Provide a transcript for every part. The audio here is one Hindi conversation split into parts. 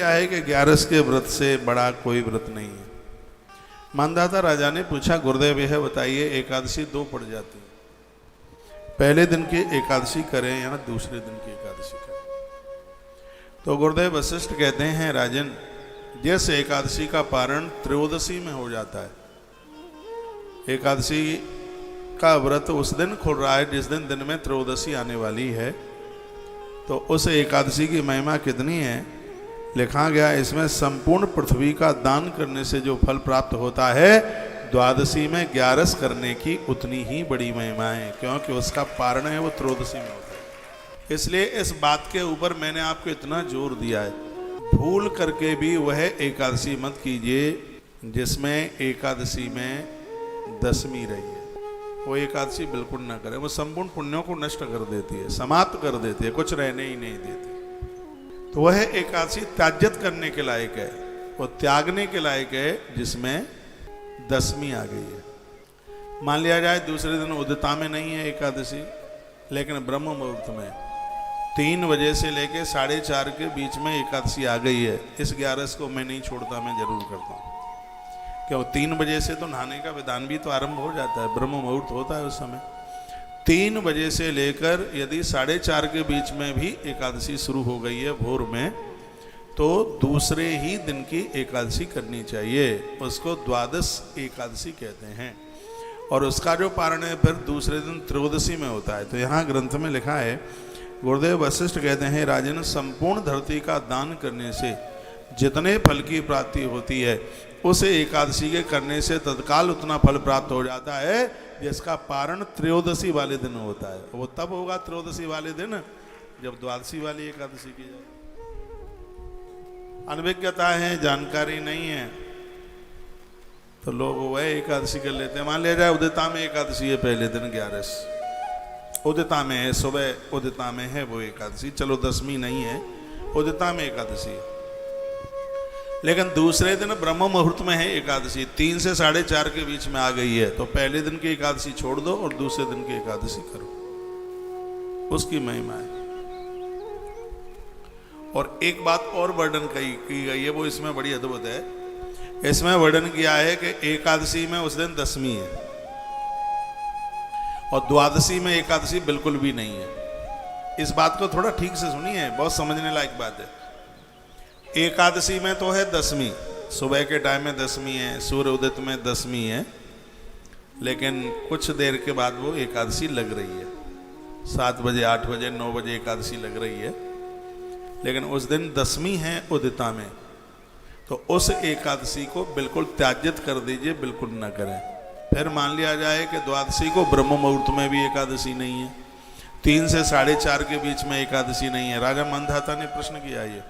क्या है कि 11 के व्रत से बड़ा कोई व्रत नहीं है। मानदाता राजा ने पूछा, गुरुदेव यह बताइए एकादशी 2 पड़ जाती है, पहले दिन की एकादशी करें या दूसरे दिन की एकादशी करें? तो गुरुदेव वशिष्ठ कहते हैं, राजन, जिस एकादशी का पारण त्रयोदशी में हो जाता है, एकादशी का व्रत उस दिन खुल रहा है जिस दिन में त्रयोदशी आने वाली है, तो उस एकादशी की महिमा कितनी है? लिखा गया इसमें संपूर्ण पृथ्वी का दान करने से जो फल प्राप्त होता है, द्वादशी में 11 करने की उतनी ही बड़ी महिमा है, क्योंकि उसका पारण है वो त्रयोदशी में होता है। इसलिए इस बात के ऊपर मैंने आपको इतना जोर दिया है, भूल करके भी वह एकादशी मत कीजिए जिसमें एकादशी में दशमी रही है। वो एकादशी बिल्कुल ना करें, वो संपूर्ण पुण्यों को नष्ट कर देती है, समाप्त कर देती है, कुछ रहने ही नहीं देती। तो वह एकादशी त्याज्यत करने के लायक है, वो त्यागने के लायक है जिसमें दशमी आ गई है। मान लिया जाए दूसरे दिन उदिता में नहीं है एकादशी, लेकिन ब्रह्म मुहूर्त में 3 बजे से लेके 4:30 के बीच में एकादशी आ गई है, इस 11 को मैं नहीं छोड़ता, मैं जरूर करता हूँ। क्यों? 3 बजे से तो नहाने का विधान भी तो आरंभ हो जाता है, ब्रह्म मुहूर्त होता है उस समय। 3 बजे से लेकर यदि 4:30 के बीच में भी एकादशी शुरू हो गई है भोर में, तो दूसरे ही दिन की एकादशी करनी चाहिए, उसको द्वादश एकादशी कहते हैं। और उसका जो पारण है फिर दूसरे दिन त्रयोदशी में होता है। तो यहाँ ग्रंथ में लिखा है, गुरुदेव वशिष्ठ कहते हैं, राजन, संपूर्ण धरती का दान करने से जितने फल की प्राप्ति होती है, उसे एकादशी के करने से तत्काल उतना फल प्राप्त हो जाता है जिसका पारण त्रयोदशी वाले दिन होता है। वो तब होगा त्रयोदशी वाले दिन जब द्वादशी वाली एकादशी की जाए। अनभिज्ञता है, जानकारी नहीं है, तो लोग वह एकादशी कर लेते हैं। मान लिया जाए उदिता में एकादशी है, पहले दिन 11 उदिता में है, सुबह उदिता में है वो एकादशी, चलो दशमी नहीं है, उदिता में एकादशी है, लेकिन दूसरे दिन ब्रह्म मुहूर्त में है एकादशी, 3 से 4:30 के बीच में आ गई है, तो पहले दिन की एकादशी छोड़ दो और दूसरे दिन की एकादशी करो, उसकी महिमा है। और एक बात और वर्णन की गई है, वो इसमें बड़ी अद्भुत है। इसमें वर्णन किया है कि एकादशी में उस दिन दशमी है और द्वादशी में एकादशी बिल्कुल भी नहीं है। इस बात को थोड़ा ठीक से सुनिए, बहुत समझने लायक बात है। एकादशी में तो है दशमी, सुबह के टाइम में दशमी है, सूर्य उदित में दशमी है, लेकिन कुछ देर के बाद वो एकादशी लग रही है, 7 बजे 8 बजे 9 बजे एकादशी लग रही है, लेकिन उस दिन दशमी है उदिता में, तो उस एकादशी को बिल्कुल त्याज्यत कर दीजिए, बिल्कुल न करें। फिर मान लिया जाए कि द्वादशी को ब्रह्म मुहूर्त में भी एकादशी नहीं है, 3 से 4:30 के बीच में एकादशी नहीं है। राजा मानधाता ने प्रश्न किया ये,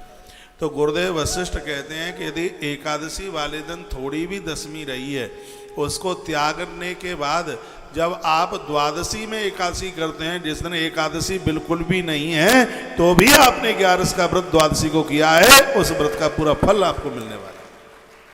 तो गुरुदेव वशिष्ठ कहते हैं कि यदि एकादशी वाले दिन थोड़ी भी दशमी रही है, उसको त्यागने के बाद जब आप द्वादशी में एकादशी करते हैं, जिस दिन एकादशी बिल्कुल भी नहीं है, तो भी आपने 11 का व्रत द्वादशी को किया है, उस व्रत का पूरा फल आपको मिलने वाला है।